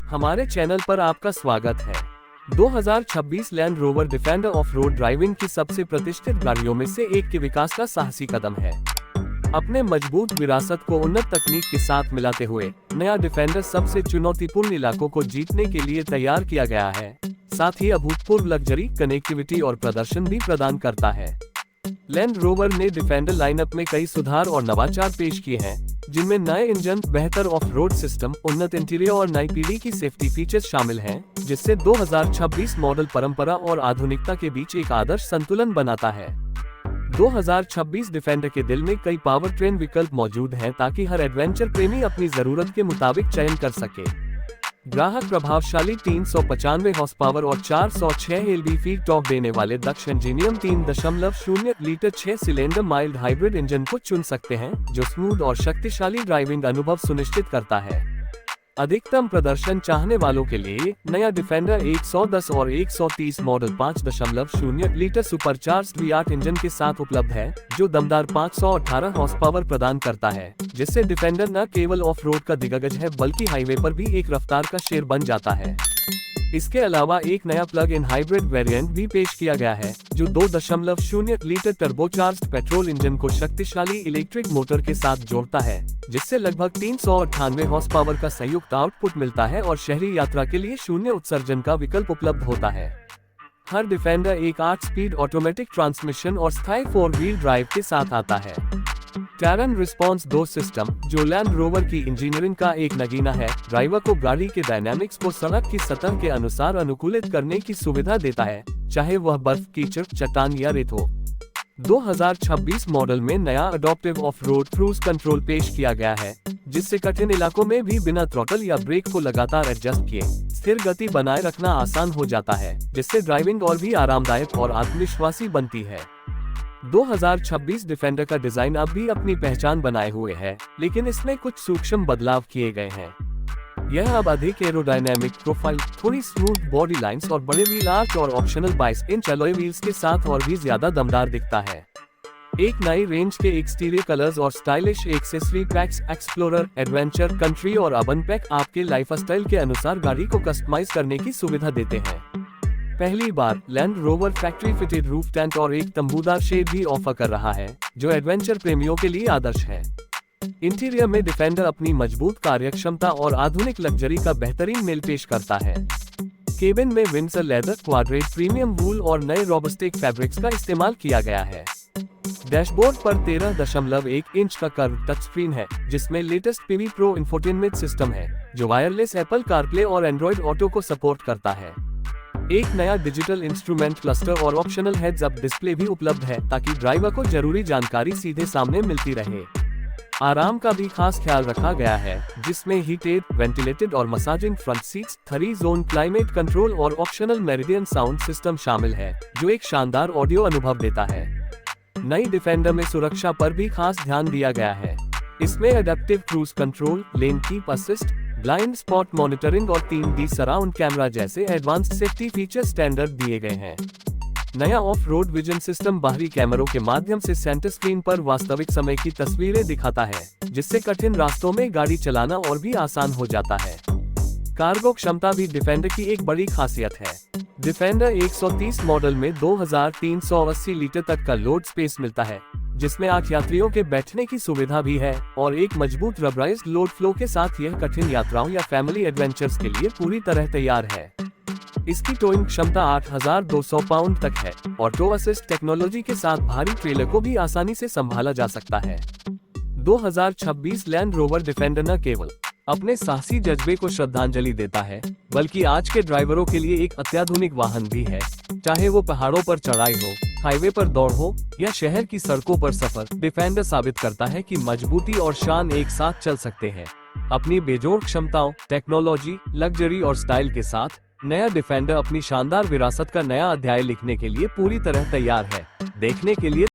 हमारे चैनल पर आपका स्वागत है। 2026 land rover defender of road driving की सबसे प्रतिष्ठित गाड़ियों में से एक के विकास का साहसी कदम है। अपने मजबूत विरासत को उन्नत तकनीक के साथ मिलाते हुए नया डिफेंडर सबसे चुनौतीपूर्ण इलाकों को जीतने के लिए तैयार किया गया है। साथ ही अभूतपूर्व लग्जरी, कनेक्टिविटी और प्रदर्शन भी प्रदान करता है। लैंड रोवर ने डिफेंडर लाइनअप में कई सुधार और नवाचार पेश किए हैं, जिनमें नए इंजन, बेहतर ऑफ रोड सिस्टम, उन्नत इंटीरियर और नई पीढ़ी की सेफ्टी फीचर्स शामिल हैं, जिससे 2026 मॉडल परंपरा और आधुनिकता के बीच एक आदर्श संतुलन बनाता है। 2026 डिफेंडर के दिल में कई पावर ट्रेन विकल्प मौजूद हैं, ताकि हर एडवेंचर प्रेमी अपनी जरूरत के मुताबिक चयन कर सके। ग्राहक प्रभावशाली 395 हॉर्स पावर और 406 LB टॉर्क देने वाले दक्ष Ingenium 3.0 litre 6 cylinder mild hybrid engine को चुन सकते हैं, जो स्मूथ और शक्तिशाली ड्राइविंग अनुभव सुनिश्चित करता है। अधिकतम प्रदर्शन चाहने वालों के लिए नया डिफेंडर 110 और 130 model 5.0 litre supercharged V8 engine के साथ उपलब्ध है, जो दमदार 518 हॉर्स पावर प्रदान करता है, जिससे डिफेंडर न केवल ऑफ रोड का दिग्गज है, बल्कि हाईवे पर भी एक रफ्तार का शेर बन जाता है। इसके अलावा एक नया प्लग इन हाइब्रिड वेरिएंट भी पेश किया गया है, जो 2.0 लीटर टर्बोचार्ज्ड पेट्रोल इंजन को शक्तिशाली इलेक्ट्रिक मोटर के साथ जोड़ता है, जिससे लगभग 398 हॉर्स पावर का संयुक्त आउटपुट मिलता है और शहरी यात्रा के लिए शून्य उत्सर्जन का विकल्प उपलब्ध होता है। हर डिफेंडर एक 8 स्पीड ऑटोमेटिक ट्रांसमिशन और स्थायी 4 व्हील ड्राइव के साथ आता है। टैरन रिस्पॉन्स 2 सिस्टम, जो लैंड रोवर की इंजीनियरिंग का एक नगीना है, ड्राइवर को गाड़ी के डायनामिक्स को सड़क की सतह के अनुसार अनुकूलित करने की सुविधा देता है, चाहे वह बर्फ, कीचड़, चट्टान या रेत हो। 2026 मॉडल में नया adoptive of road cruise control पेश किया गया है, जिससे कठिन इलाकों में भी बिना थ्रॉटल या ब्रेक को लगातार एडजस्ट किए स्थिर गति बनाए रखना आसान हो जाता है, जिससे ड्राइविंग और भी आरामदायक और आत्मविश्वासी बनती है। 2026 डिफेंडर का डिजाइन अब भी अपनी पहचान बनाए हुए है, लेकिन इसमें कुछ सूक्ष्म बदलाव किए गए हैं। यह अब अधिक एरोडायनेमिक प्रोफाइल, थोड़ी स्मूथ बॉडी लाइंस और बड़े व्हील आर्च और ऑप्शनल 22 इंच अलॉय व्हील्स के साथ और भी ज्यादा दमदार दिखता है। एक नई रेंज के एक्सटीरियर कलर्स और stylish accessory PACS explorer, adventure, country और अर्बन पैक आपके लाइफस्टाइल के अनुसार गाड़ी को कस्टमाइज करने की सुविधा देते हैं। पहली बार Land Rover factory fitted roof tent और एक तंबूदार शेड भी ऑफर कर रहा है, जो एडवेंचर प्रेमियों के लिए आदर्श है। इंटीरियर में डिफेंडर अपनी मजबूत कार्यक्षमता और आधुनिक लग्जरी का बेहतरीन मेल पेश करता है। केबिन में विंडसर लेदर, क्वाड्रेट, प्रीमियम वूल और नए रोबस्टिक फैब्रिक्स का इस्तेमाल किया गया है। डैशबोर्ड पर 13.1 इंच का कर्व टच स्क्रीन है, जिसमें latest PV Pro infotainment system है, जो वायरलेस एप्पल कारप्ले और एंड्रॉइड ऑटो को सपोर्ट करता है। एक नया डिजिटल इंस्ट्रूमेंट क्लस्टर और ऑप्शनल हेड्स अप डिस्प्ले भी उपलब्ध है, ताकि ड्राइवर को जरूरी जानकारी सीधे सामने मिलती रहे। आराम का भी खास ख्याल रखा गया है, जिसमें हीटेड, वेंटिलेटेड और massaging front seats, 3 zone climate control और ऑप्शनल मेरिडियन साउंड सिस्टम शामिल है, जो एक शानदार ऑडियो अनुभव देता है। नई डिफेंडर में सुरक्षा पर भी खास ध्यान दिया गया है। इसमें adaptive cruise control, lane keep assist, blind spot monitoring और 3D सराउंड कैमरा जैसे एडवांस्ड सेफ्टी फीचर स्टैंडर्ड दिए गए हैं। नया ऑफ रोड विजन सिस्टम बाहरी कैमरों के माध्यम से सेंटर स्क्रीन पर वास्तविक समय की तस्वीरें दिखाता है, जिससे कठिन रास्तों में गाड़ी चलाना और भी आसान हो जाता है। कार्गो क्षमता भी डिफेंडर की एक बड़ी खासियत है। डिफेंडर 130 मॉडल में 2380 लीटर तक का लोड स्पेस मिलता है, जिसमें 8 यात्रियों के बैठने की सुविधा भी है, और एक मजबूत रबराइज्ड लोड फ्लो के साथ यह कठिन यात्राओं या फैमिली एडवेंचर्स के लिए पूरी तरह तैयार है। इसकी टोइंग क्षमता 8200 पाउंड तक है, और टो असिस्ट टेक्नोलॉजी के साथ भारी ट्रेलर को भी आसानी से संभाला जा सकता है। 2026 लैंड रोवर डिफेंडर न केवल अपने साहसी जज्बे को श्रद्धांजलि देता है, बल्कि आज के ड्राइवरों के लिए एक अत्याधुनिक वाहन भी है। चाहे वो पहाड़ों पर चढ़ाई हो, हाईवे पर दौड़ हो या शहर की सड़कों पर सफर, डिफेंडर साबित करता है कि मजबूती और शान एक साथ चल सकते हैं। अपनी बेजोड़ क्षमताओं, टेक्नोलॉजी, लग्जरी और स्टाइल के साथ नया डिफेंडर अपनी शानदार विरासत का नया अध्याय लिखने के लिए पूरी तरह तैयार है। देखने के लिए